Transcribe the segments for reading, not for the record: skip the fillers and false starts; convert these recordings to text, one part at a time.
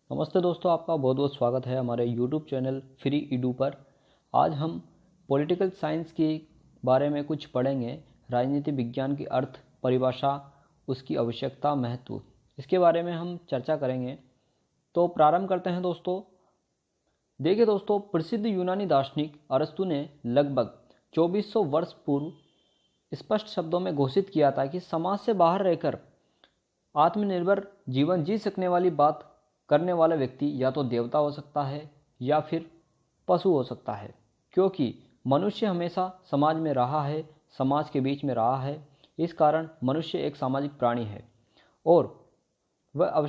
नमस्ते दोस्तों, आपका बहुत बहुत स्वागत है हमारे YouTube चैनल फ्री ईडू पर। आज हम पॉलिटिकल साइंस के बारे में कुछ पढ़ेंगे। राजनीति विज्ञान की अर्थ, परिभाषा, उसकी आवश्यकता, महत्व, इसके बारे में हम चर्चा करेंगे। तो प्रारंभ करते हैं दोस्तों। देखिए दोस्तों, प्रसिद्ध यूनानी दार्शनिक अरस्तु ने लगभग 2400 वर्ष पूर्व स्पष्ट शब्दों में घोषित किया था कि समाज से बाहर रहकर आत्मनिर्भर जीवन जी सकने वाली बात करने वाला व्यक्ति या तो देवता हो सकता है या फिर पशु हो सकता है, क्योंकि मनुष्य हमेशा समाज में रहा है, समाज के बीच में रहा है। इस कारण मनुष्य एक सामाजिक प्राणी है और वह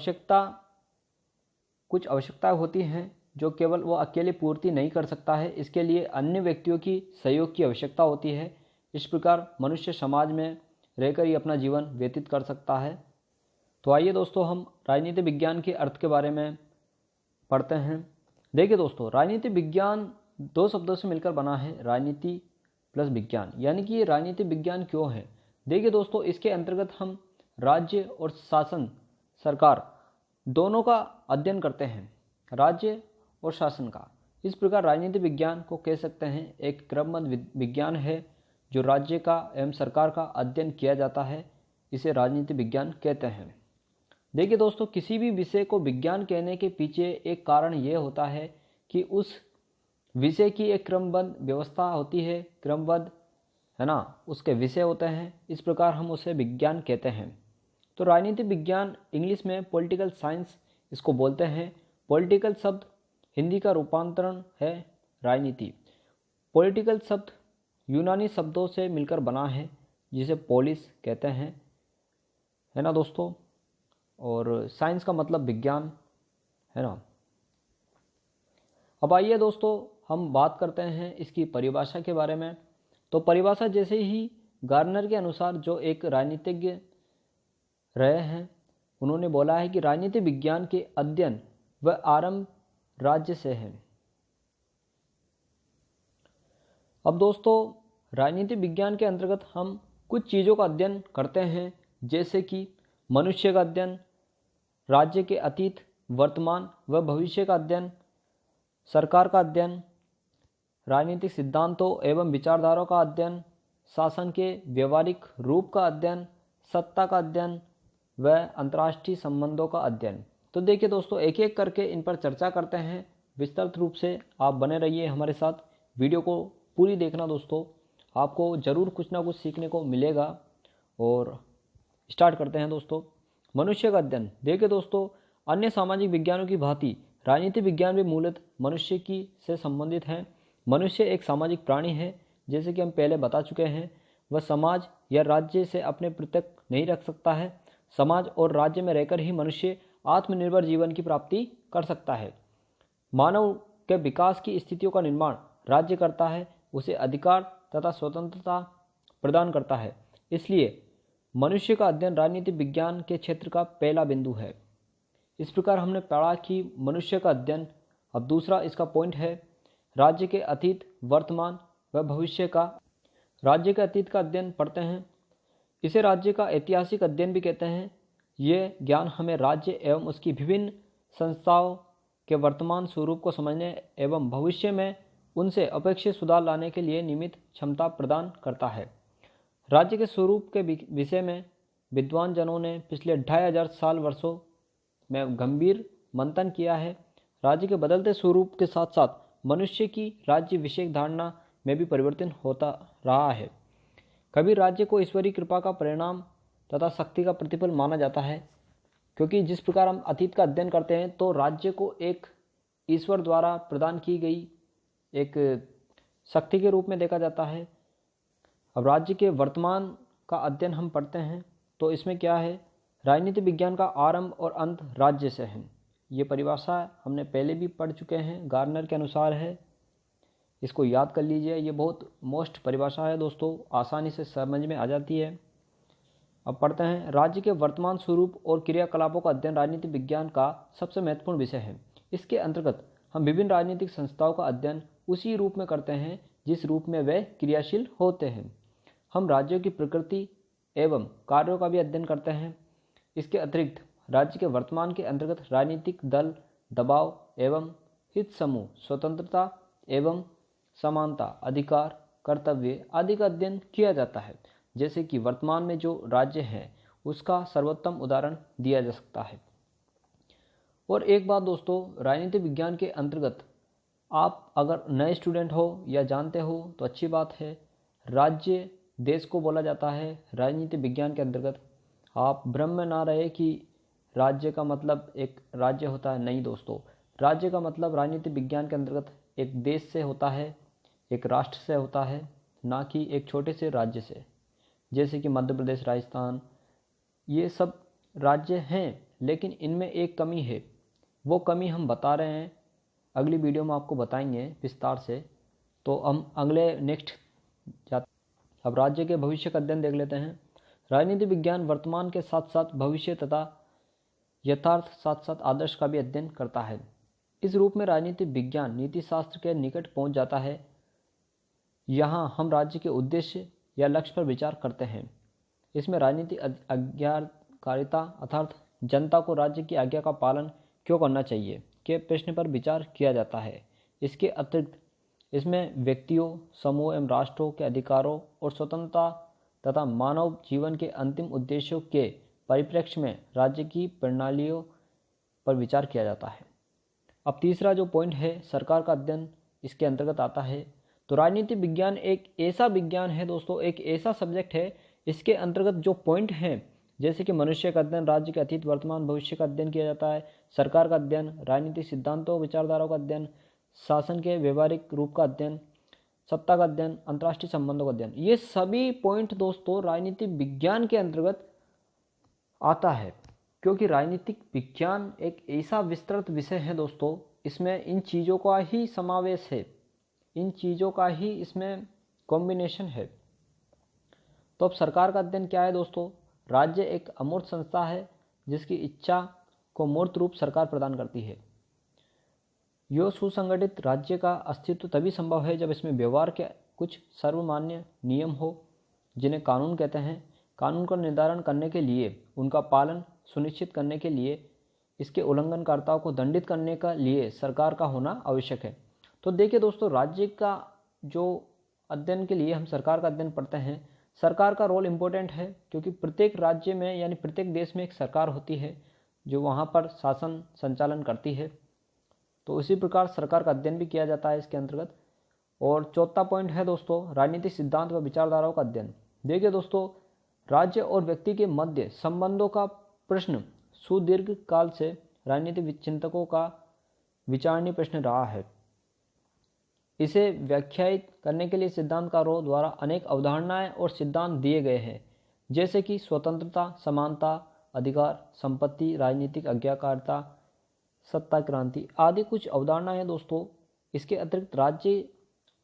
कुछ आवश्यकताएं होती हैं जो केवल वह अकेले पूर्ति नहीं कर सकता है। इसके लिए अन्य व्यक्तियों की सहयोग की आवश्यकता होती है। इस प्रकार मनुष्य समाज में रहकर ही अपना जीवन व्यतीत कर सकता है। तो आइए दोस्तों, हम राजनीति विज्ञान के अर्थ के बारे में पढ़ते हैं। देखिए दोस्तों, राजनीति विज्ञान दो शब्दों से मिलकर बना है, राजनीति प्लस विज्ञान। यानी कि ये राजनीति विज्ञान क्यों है? देखिए दोस्तों, इसके अंतर्गत हम राज्य और शासन, सरकार दोनों का अध्ययन करते हैं, राज्य और शासन का। इस प्रकार राजनीति विज्ञान को कह सकते हैं एक क्रमबद्ध विज्ञान है जो राज्य का एवं सरकार का अध्ययन किया जाता है। इसे राजनीति विज्ञान कहते हैं। देखिए दोस्तों, किसी भी विषय को विज्ञान कहने के पीछे एक कारण यह होता है कि उस विषय की एक क्रमबद्ध व्यवस्था होती है, क्रमबद्ध है ना, उसके विषय होते हैं। इस प्रकार हम उसे विज्ञान कहते हैं। तो राजनीति विज्ञान इंग्लिश में पॉलिटिकल साइंस इसको बोलते हैं। पॉलिटिकल शब्द हिंदी का रूपांतरण है राजनीति। पॉलिटिकल शब्द यूनानी शब्दों से मिलकर बना है जिसे पोलिस कहते हैं, है ना दोस्तों। और साइंस का मतलब विज्ञान, है ना। अब आइए दोस्तों, हम बात करते हैं इसकी परिभाषा के बारे में। तो परिभाषा जैसे ही गार्नर के अनुसार, जो एक राजनीतिज्ञ रहे हैं, उन्होंने बोला है कि राजनीति विज्ञान के अध्ययन व आरंभ राज्य से है। अब दोस्तों, राजनीति विज्ञान के अंतर्गत हम कुछ चीज़ों का अध्ययन करते हैं, जैसे कि मनुष्य का अध्ययन, राज्य के अतीत, वर्तमान व भविष्य का अध्ययन, सरकार का अध्ययन, राजनीतिक सिद्धांतों एवं विचारधाराओं का अध्ययन, शासन के व्यवहारिक रूप का अध्ययन, सत्ता का अध्ययन व अंतर्राष्ट्रीय संबंधों का अध्ययन। तो देखिए दोस्तों, एक एक करके इन पर चर्चा करते हैं विस्तृत रूप से। आप बने रहिए हमारे साथ, वीडियो को पूरी देखना दोस्तों, आपको ज़रूर कुछ ना कुछ सीखने को मिलेगा। और स्टार्ट करते हैं दोस्तों। मनुष्य का अध्ययन। देखिए दोस्तों, अन्य सामाजिक विज्ञानों की भांति राजनीति विज्ञान भी मूलतः मनुष्य की से संबंधित है। मनुष्य एक सामाजिक प्राणी है, जैसे कि हम पहले बता चुके हैं। वह समाज या राज्य से अपने पृथक नहीं रख सकता है। समाज और राज्य में रहकर ही मनुष्य आत्मनिर्भर जीवन की प्राप्ति कर सकता है। मानव के विकास की स्थितियों का निर्माण राज्य करता है, उसे अधिकार तथा स्वतंत्रता प्रदान करता है। इसलिए मनुष्य का अध्ययन राजनीति विज्ञान के क्षेत्र का पहला बिंदु है। इस प्रकार हमने पढ़ा कि मनुष्य का अध्ययन। अब दूसरा इसका पॉइंट है राज्य के अतीत, वर्तमान व भविष्य का। राज्य के अतीत का अध्ययन पढ़ते हैं। इसे राज्य का ऐतिहासिक अध्ययन भी कहते हैं। ये ज्ञान हमें राज्य एवं उसकी विभिन्न संस्थाओं के वर्तमान स्वरूप को समझने एवं भविष्य में उनसे अपेक्षित सुधार लाने के लिए निमित्त क्षमता प्रदान करता है। राज्य के स्वरूप के विषय में विद्वान जनों ने पिछले 2500 वर्षों में गंभीर मंथन किया है। राज्य के बदलते स्वरूप के साथ साथ मनुष्य की राज्य विषयक धारणा में भी परिवर्तन होता रहा है। कभी राज्य को ईश्वरीय कृपा का परिणाम तथा शक्ति का प्रतिफल माना जाता है, क्योंकि जिस प्रकार हम अतीत का अध्ययन करते हैं तो राज्य को एक ईश्वर द्वारा प्रदान की गई एक शक्ति के रूप में देखा जाता है। अब राज्य के वर्तमान का अध्ययन हम पढ़ते हैं, तो इसमें क्या है, राजनीति विज्ञान का आरंभ और अंत राज्य से है। ये परिभाषा हमने पहले भी पढ़ चुके हैं, गार्नर के अनुसार है। इसको याद कर लीजिए, ये बहुत मोस्ट परिभाषा है दोस्तों, आसानी से समझ में आ जाती है। अब पढ़ते हैं, राज्य के वर्तमान स्वरूप और क्रियाकलापों का अध्ययन राजनीति विज्ञान का सबसे महत्वपूर्ण विषय है। इसके अंतर्गत हम विभिन्न राजनीतिक संस्थाओं का अध्ययन उसी रूप में करते हैं जिस रूप में वे क्रियाशील होते हैं। हम राज्यों की प्रकृति एवं कार्यों का भी अध्ययन करते हैं। इसके अतिरिक्त राज्य के वर्तमान के अंतर्गत राजनीतिक दल, दबाव एवं हित समूह, स्वतंत्रता एवं समानता, अधिकार, कर्तव्य आदि का अध्ययन किया जाता है। जैसे कि वर्तमान में जो राज्य है उसका सर्वोत्तम उदाहरण दिया जा सकता है। और एक बात दोस्तों, राजनीति विज्ञान के अंतर्गत आप अगर नए स्टूडेंट हो या जानते हो तो अच्छी बात है, राज्य देश को बोला जाता है राजनीति विज्ञान के अंतर्गत। आप भ्रम में ना रहे कि राज्य का मतलब एक राज्य होता है, नहीं दोस्तों, राज्य का मतलब राजनीति विज्ञान के अंतर्गत एक देश से होता है, एक राष्ट्र से होता है, ना कि एक छोटे से राज्य से। जैसे कि मध्य प्रदेश, राजस्थान, ये सब राज्य हैं, लेकिन इनमें एक कमी है, वो कमी हम बता रहे हैं, अगली वीडियो में आपको बताएंगे विस्तार से। तो हम अगले नेक्स्ट जाते। अब राज्य के भविष्य का अध्ययन देख लेते हैं। राजनीति विज्ञान वर्तमान के साथ साथ भविष्य तथा यथार्थ साथ साथ आदर्श का भी अध्ययन करता है। इस रूप में राजनीति विज्ञान नीति शास्त्र के निकट पहुंच जाता है। यहाँ हम राज्य के उद्देश्य या लक्ष्य पर विचार करते हैं। इसमें राजनीति आज्ञाकारिता अर्थात जनता को राज्य की आज्ञा का पालन क्यों करना चाहिए के प्रश्न पर विचार किया जाता है। इसके अतिरिक्त इसमें व्यक्तियों, समूह एवं राष्ट्रों के अधिकारों और स्वतंत्रता तथा मानव जीवन के अंतिम उद्देश्यों के परिप्रेक्ष्य में राज्य की प्रणालियों पर विचार किया जाता है। अब तीसरा जो पॉइंट है, सरकार का अध्ययन इसके अंतर्गत आता है। तो राजनीति विज्ञान एक ऐसा विज्ञान है दोस्तों, एक ऐसा सब्जेक्ट है, इसके अंतर्गत जो पॉइंट हैं जैसे कि मनुष्य का अध्ययन, राज्य के अतीत वर्तमान भविष्य का अध्ययन किया जाता है, सरकार का अध्ययन, राजनीतिक सिद्धांतों विचारधाराओं का अध्ययन, शासन के व्यवहारिक रूप का अध्ययन, सत्ता का अध्ययन, अंतर्राष्ट्रीय संबंधों का अध्ययन, ये सभी पॉइंट दोस्तों राजनीतिक विज्ञान के अंतर्गत आता है। क्योंकि राजनीतिक विज्ञान एक ऐसा विस्तृत विषय है दोस्तों, इसमें इन चीज़ों का ही समावेश है, इन चीज़ों का ही इसमें कॉम्बिनेशन है। तो अब सरकार का अध्ययन क्या है दोस्तों? राज्य एक अमूर्त संस्था है जिसकी इच्छा को मूर्त रूप सरकार प्रदान करती है। यह सुसंगठित राज्य का अस्तित्व तभी संभव है जब इसमें व्यवहार के कुछ सर्वमान्य नियम हो, जिन्हें कानून कहते हैं। कानून का निर्धारण करने के लिए, उनका पालन सुनिश्चित करने के लिए, इसके उल्लंघनकर्ताओं को दंडित करने के लिए सरकार का होना आवश्यक है। तो देखिए दोस्तों, राज्य का जो अध्ययन के लिए हम सरकार का अध्ययन पढ़ते हैं, सरकार का रोल इम्पोर्टेंट है क्योंकि प्रत्येक राज्य में यानी प्रत्येक देश में एक सरकार होती है जो वहाँ पर शासन संचालन करती है। तो उसी प्रकार सरकार का अध्ययन भी किया जाता है इसके अंतर्गत। और चौथा पॉइंट है दोस्तों, राजनीतिक सिद्धांत व विचारधाराओं का अध्ययन। देखिए दोस्तों, राज्य और व्यक्ति के मध्य संबंधों का प्रश्न सुदीर्घ काल से राजनीतिक चिंतकों का विचारणीय प्रश्न रहा है। इसे व्याख्यायित करने के लिए सिद्धांतकारों द्वारा अनेक अवधारणाएं और सिद्धांत दिए गए हैं, जैसे कि स्वतंत्रता, समानता, अधिकार, संपत्ति, राजनीतिक आज्ञाकारिता, सत्ता क्रांति आदि कुछ अवधारणाएं हैं दोस्तों। इसके अतिरिक्त राज्य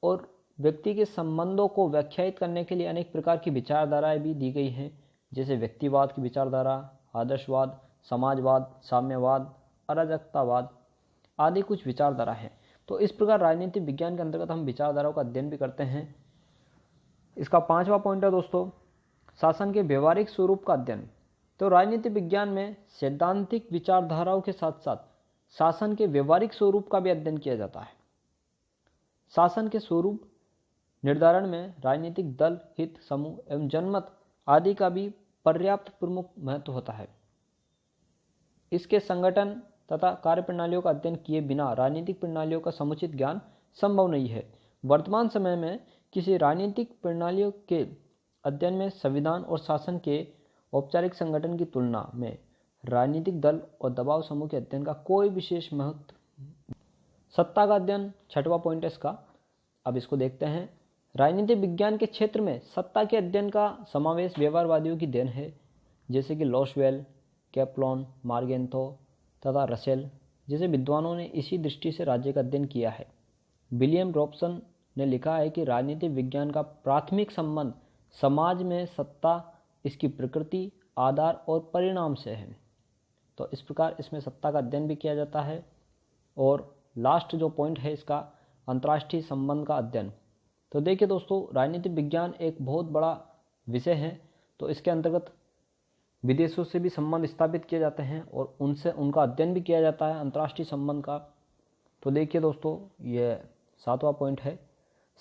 और व्यक्ति के संबंधों को व्याख्यायित करने के लिए अनेक प्रकार की विचारधाराएं भी दी गई हैं, जैसे व्यक्तिवाद की विचारधारा, आदर्शवाद, समाजवाद, साम्यवाद, अराजकतावाद आदि कुछ विचारधारा है। तो इस प्रकार राजनीतिक विज्ञान के अंतर्गत हम विचारधाराओं का अध्ययन भी करते हैं। इसका पांचवा पॉइंट है दोस्तों, शासन के व्यवहारिक स्वरूप का अध्ययन। तो राजनीतिक विज्ञान में सैद्धांतिक विचारधाराओं के साथ साथ शासन के व्यवहारिक स्वरूप का भी अध्ययन किया जाता है। शासन के स्वरूप निर्धारण में राजनीतिक दल, हित समूह एवं जनमत आदि का भी पर्याप्त प्रमुख महत्व होता है। इसके संगठन तथा कार्यप्रणालियों का अध्ययन किए बिना राजनीतिक प्रणालियों का समुचित ज्ञान संभव नहीं है। वर्तमान समय में किसी राजनीतिक प्रणालियों के अध्ययन में संविधान और शासन के औपचारिक संगठन की तुलना में राजनीतिक दल और दबाव समूह के अध्ययन का कोई विशेष महत्व। सत्ता का अध्ययन छठवां पॉइंट है इसका। अब इसको देखते हैं। राजनीतिक विज्ञान के क्षेत्र में सत्ता के अध्ययन का समावेश व्यवहारवादियों की देन है, जैसे कि लॉसवेल, कैप्लॉन, मार्गेंथो तथा रसेल जैसे विद्वानों ने इसी दृष्टि से राज्य का अध्ययन किया है। विलियम रॉबसन ने लिखा है कि राजनीतिक विज्ञान का प्राथमिक संबंध समाज में सत्ता, इसकी प्रकृति, आधार और परिणाम से है। तो इस प्रकार इसमें सत्ता का अध्ययन भी किया जाता है। और लास्ट जो पॉइंट है इसका, अंतर्राष्ट्रीय संबंध का अध्ययन। तो देखिए दोस्तों, राजनीतिक विज्ञान एक बहुत बड़ा विषय है। तो इसके अंतर्गत विदेशों से भी संबंध स्थापित किए जाते हैं और उनसे उनका अध्ययन भी किया जाता है अंतर्राष्ट्रीय संबंध का। तो देखिए दोस्तों, ये 7वां पॉइंट है,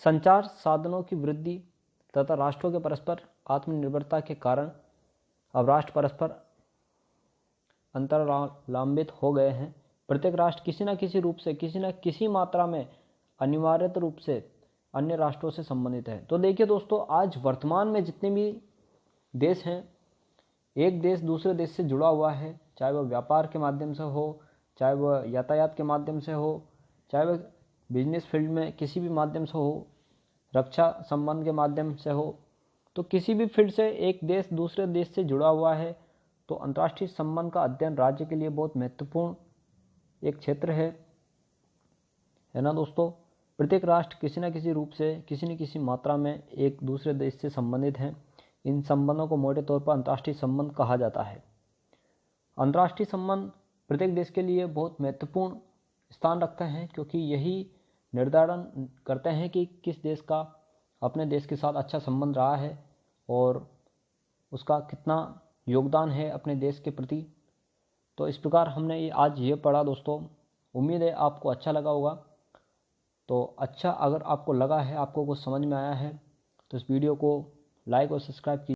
संचार साधनों की वृद्धि तथा राष्ट्रों के परस्पर आत्मनिर्भरता के कारण अब राष्ट्र परस्पर अंतर्लांबित हो गए हैं। प्रत्येक राष्ट्र किसी न किसी रूप से, किसी न किसी मात्रा में अनिवार्यत रूप से अन्य राष्ट्रों से संबंधित है। तो देखिए दोस्तों, आज वर्तमान में जितने भी देश हैं, एक देश दूसरे देश से जुड़ा हुआ है, चाहे वह व्यापार के माध्यम से हो, चाहे वह यातायात के माध्यम से हो, चाहे वह बिजनेस फील्ड में किसी भी माध्यम से हो, रक्षा संबंध के माध्यम से हो। तो किसी भी फील्ड से एक देश दूसरे देश से जुड़ा हुआ है। तो अंतर्राष्ट्रीय संबंध का अध्ययन राज्य के लिए बहुत महत्वपूर्ण एक क्षेत्र है ना दोस्तों। प्रत्येक राष्ट्र किसी न किसी रूप से, किसी न किसी मात्रा में एक दूसरे देश से संबंधित हैं। इन संबंधों को मोटे तौर पर अंतर्राष्ट्रीय संबंध कहा जाता है। अंतर्राष्ट्रीय संबंध प्रत्येक देश के लिए बहुत महत्वपूर्ण स्थान रखते हैं, क्योंकि यही निर्धारण करते हैं कि किस देश का अपने देश के साथ अच्छा संबंध रहा है और उसका कितना योगदान है अपने देश के प्रति। तो इस प्रकार हमने आज ये पढ़ा दोस्तों। उम्मीद है आपको अच्छा लगा होगा। तो अच्छा, अगर आपको लगा है, आपको कुछ समझ में आया है, तो इस वीडियो को लाइक और सब्सक्राइब कीजिए।